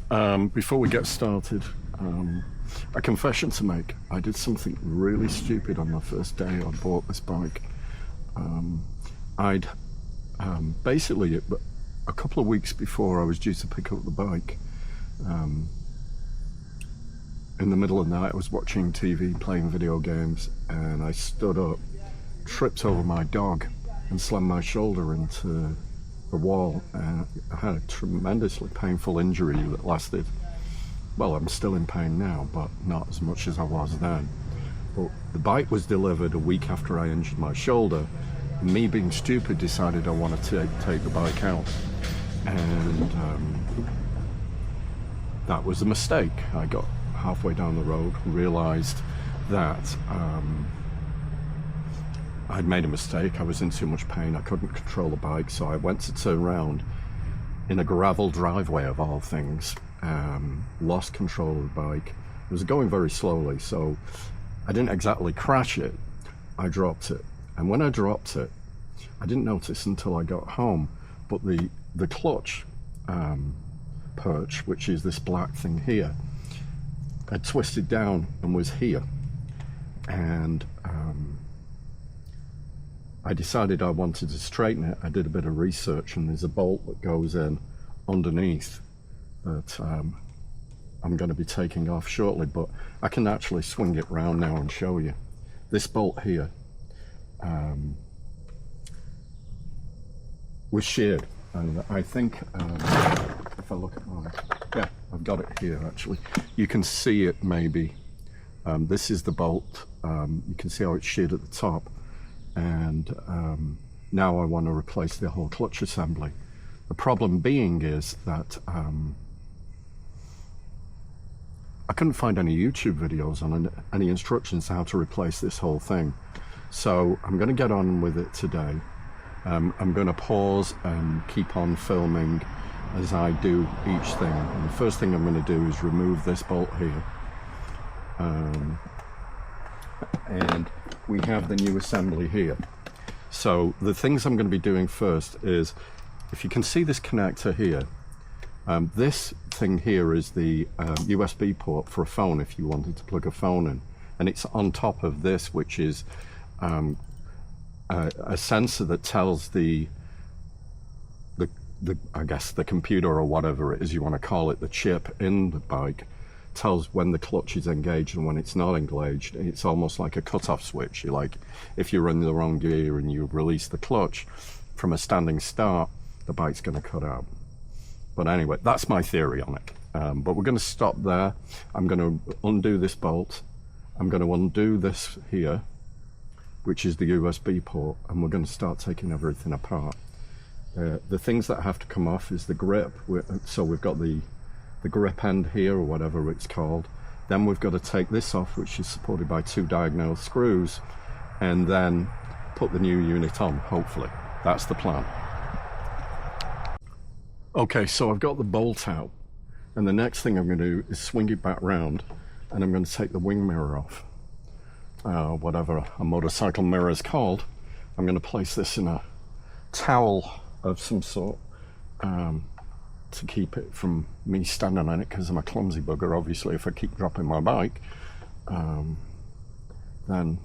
Before we get started, a confession to make. I did something really stupid on my first day I bought this bike. I'd basically, a couple of weeks before I was due to pick up the bike, in the middle of the night I was watching TV, playing video games, and I stood up, tripped over my dog and slammed my shoulder into the wall, and I had a tremendously painful injury that lasted, well, I'm still in pain now, but not as much as I was then. But the bike was delivered a week after I injured my shoulder, and me being stupid decided I wanted to take the bike out, and that was a mistake. I got halfway down the road, realized that I'd made a mistake. I was in too much pain, I couldn't control the bike, so I went to turn around in a gravel driveway of all things, lost control of the bike. It was going very slowly, so I didn't exactly crash it, I dropped it. And when I dropped it, I didn't notice until I got home, but the clutch perch, which is this black thing here, had twisted down and was here. And I decided I wanted to straighten it. I did a bit of research, and there's a bolt that goes in underneath that I'm going to be taking off shortly, but I can actually swing it round now and show you. This bolt here was sheared, and I think if I look at mine, yeah, I've got it here actually. You can see it maybe. This is the bolt. You can see how it's sheared at the top, and now I want to replace the whole clutch assembly. The problem being is that I couldn't find any YouTube videos on any instructions how to replace this whole thing. So I'm going to get on with it today. I'm going to pause and keep on filming as I do each thing. And the first thing I'm going to do is remove this bolt here. And we have the new assembly here. So the things I'm going to be doing first is, if you can see this connector here, this thing here is the USB port for a phone if you wanted to plug a phone in, and it's on top of this, which is a sensor that tells the I guess the computer, or whatever it is you want to call it, the chip in the bike, tells when the clutch is engaged and when it's not engaged. It's almost like a cut-off switch. You like, if you're in the wrong gear and you release the clutch from a standing start, the bike's going to cut out. But anyway, that's my theory on it. But we're going to stop there. I'm going to undo this bolt. I'm going to undo this here, which is the USB port, and we're going to start taking everything apart. The things that have to come off is the grip. So we've got the grip end here, or whatever it's called. Then we've got to take this off, which is supported by 2 diagonal screws, and then put the new unit on, hopefully. That's the plan. Okay, so I've got the bolt out, and the next thing I'm going to do is swing it back round, and I'm going to take the wing mirror off. Whatever a motorcycle mirror is called. I'm going to place this in a towel of some sort to keep it from me standing on it, because I'm a clumsy bugger. Obviously, if I keep dropping my bike, then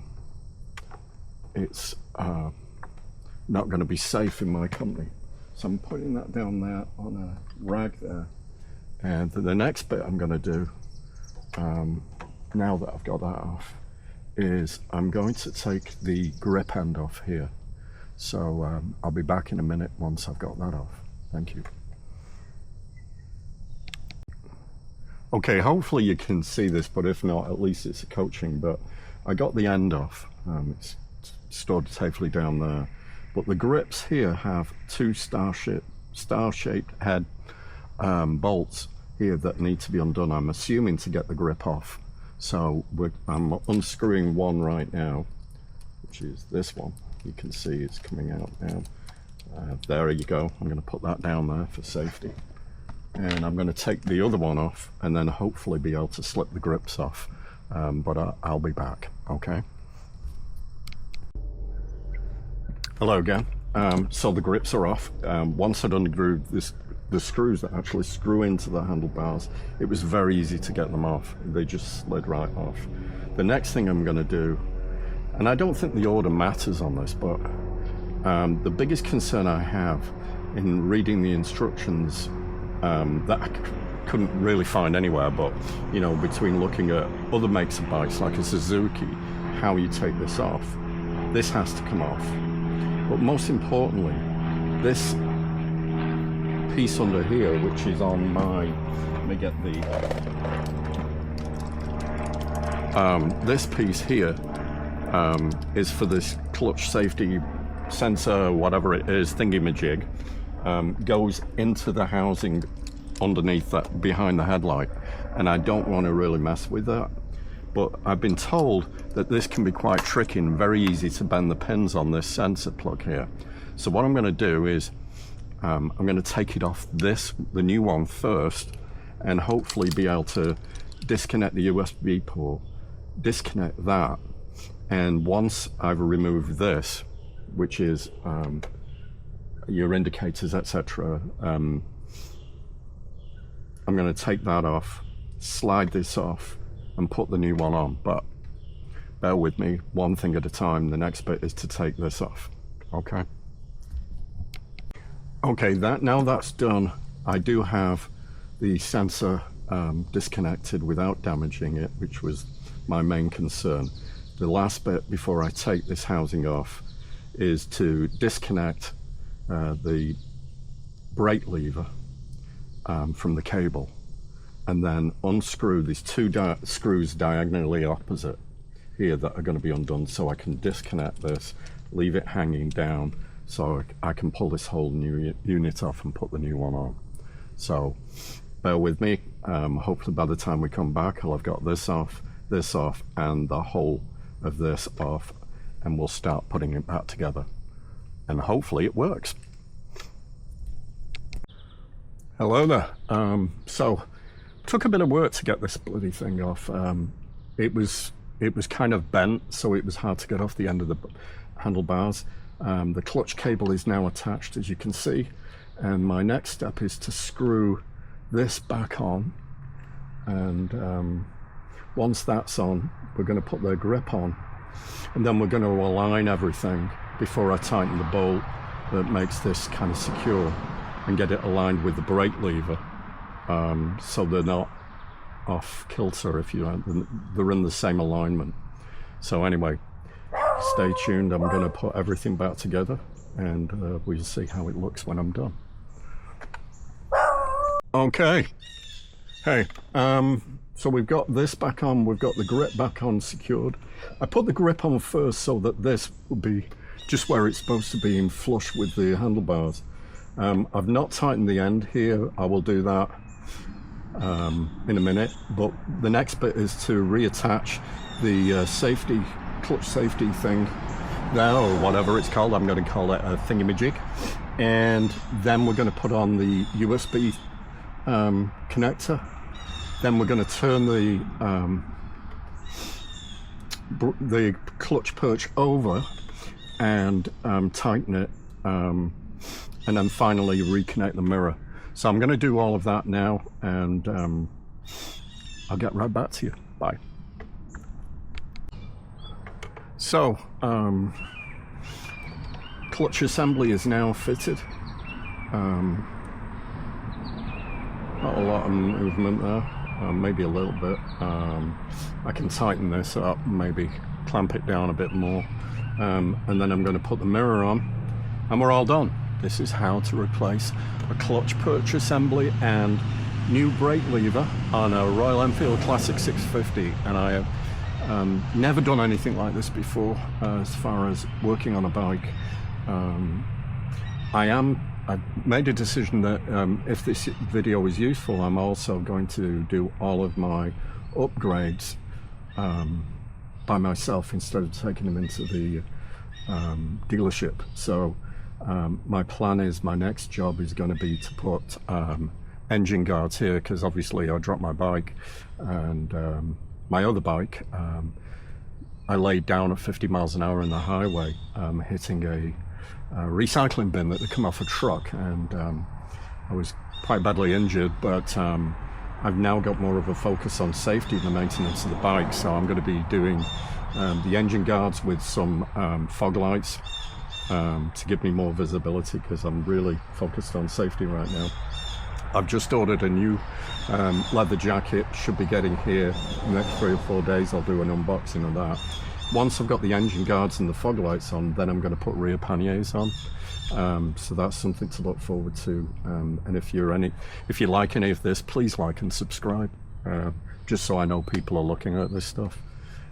it's not going to be safe in my company. So I'm putting that down there on a rag there, and the next bit I'm going to do, now that I've got that off, is I'm going to take the grip end off here. So I'll be back in a minute once I've got that off. Thank you. Okay, hopefully you can see this, but if not, at least it's a coaching. But I got the end off. It's stored safely down there. But the grips here have 2 star-shaped head bolts here that need to be undone, I'm assuming, to get the grip off. So I'm unscrewing one right now, which is this one. You can see it's coming out now. There you go. I'm going to put that down there for safety. And I'm going to take the other one off, and then hopefully be able to slip the grips off. But I'll be back, okay? Hello again. So the grips are off. Once I'd undrew the screws that actually screw into the handlebars, it was very easy to get them off. They just slid right off. The next thing I'm going to do, and I don't think the order matters on this, but the biggest concern I have in reading the instructions that I couldn't really find anywhere, but you know, between looking at other makes of bikes like a Suzuki, how you take this off. This has to come off. But most importantly, this piece under here, which is on my, let me get the, this piece here is for this clutch safety sensor, whatever it is, thingy-majig, goes into the housing underneath that, behind the headlight, and I don't want to really mess with that. But I've been told that this can be quite tricky and very easy to bend the pins on this sensor plug here. So what I'm going to do is I'm going to take it off this, the new one first, and hopefully be able to disconnect the USB port, disconnect that, and once I've removed this, which is your indicators, etc., I'm going to take that off, slide this off, and put the new one on. But bear with me, one thing at a time. The next bit is to take this off. Okay. Okay, now that's done, I do have the sensor disconnected without damaging it, which was my main concern. The last bit before I take this housing off is to disconnect the brake lever from the cable, and then unscrew these two screws diagonally opposite here that are going to be undone, so I can disconnect this, leave it hanging down, so I can pull this whole new unit off and put the new one on. So bear with me, hopefully by the time we come back I'll have got this off, and the whole of this off, and we'll start putting it back together, and hopefully it works. Hello there. So took a bit of work to get this bloody thing off. It was kind of bent, so it was hard to get off the end of the handlebars. The clutch cable is now attached, as you can see, and my next step is to screw this back on, and once that's on, we're going to put the grip on, and then we're going to align everything before I tighten the bolt that makes this kind of secure, and get it aligned with the brake lever, so they're not off kilter, if you like, they're in the same alignment. So anyway, stay tuned. I'm going to put everything back together, and we'll see how it looks when I'm done. Okay, hey, so we've got this back on, we've got the grip back on secured. I put the grip on first so that this will be just where it's supposed to be, in flush with the handlebars. I've not tightened the end here. I will do that in a minute, but the next bit is to reattach the clutch safety thing there, or whatever it's called. I'm going to call it a thingamajig, and then we're going to put on the USB connector. Then we're going to turn the clutch perch over and tighten it, and then finally reconnect the mirror. So I'm going to do all of that now, and I'll get right back to you. Bye. So clutch assembly is now fitted. Not a lot of movement there, maybe a little bit. I can tighten this up, maybe clamp it down a bit more, and then I'm going to put the mirror on, and we're all done. This is how to replace a clutch perch assembly and new brake lever on a Royal Enfield Classic 650, and I have never done anything like this before as far as working on a bike. I've made a decision that if this video is useful, I'm also going to do all of my upgrades by myself instead of taking them into the dealership. So my plan is, my next job is going to be to put engine guards here, because obviously I dropped my bike, and my other bike I laid down at 50 miles an hour in the highway, hitting a recycling bin that had come off a truck, and I was quite badly injured, but I've now got more of a focus on safety and the maintenance of the bike. So I'm going to be doing the engine guards with some fog lights to give me more visibility, because I'm really focused on safety right now. I've just ordered a new leather jacket, should be getting here in the next 3 or 4 days. I'll do an unboxing of that. Once I've got the engine guards and the fog lights on, then I'm going to put rear panniers on. So that's something to look forward to. And if you like any of this, please like and subscribe, just so I know people are looking at this stuff.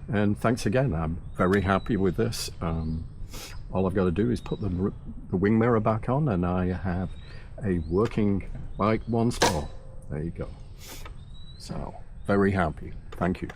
And thanks again. I'm very happy with this. All I've got to do is put the wing mirror back on, and I have a working bike once more. There you go. So very happy. Thank you.